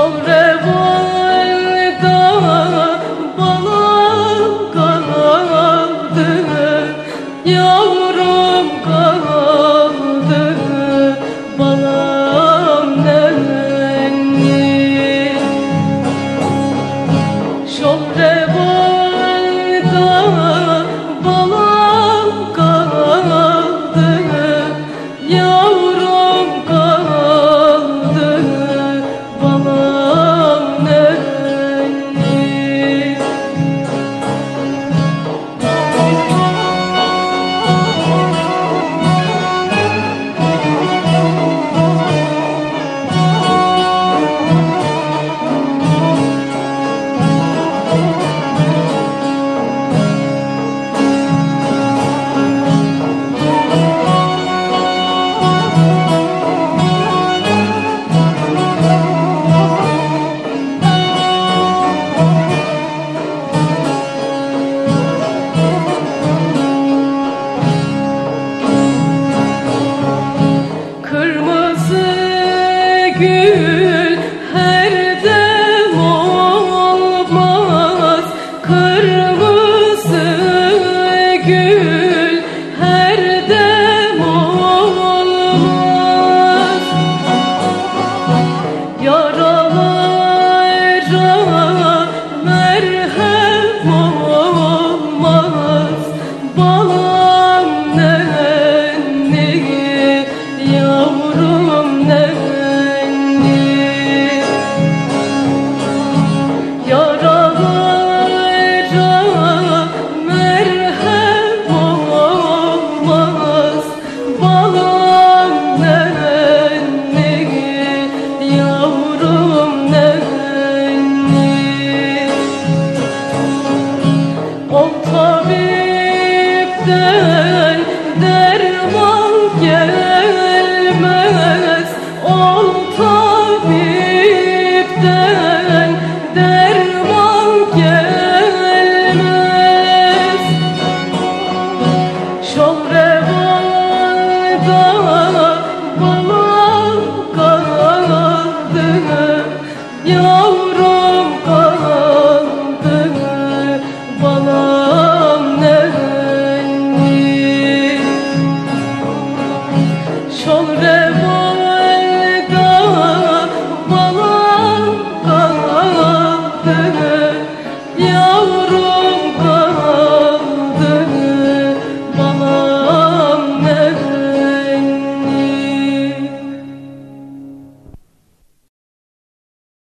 revolda balam kaldı, yavrum kaldı, balam nenni. Şol revolda balam kaldı, yavrum kaldı, balam nenni. Gül her dem olmaz, kırmızı gül her dem olmaz. Yaralara merhem olmaz, balam nenni, yavrum nenni. Yaralara merhem olmaz, balam nenni, yavrum nenni. Ol tabipten derman gelmez, ol tabipten derman gelmez. Şol revolda balam kaldı, yavrum kaldı, balam nenni. Şol revolda balam kaldı, yavrum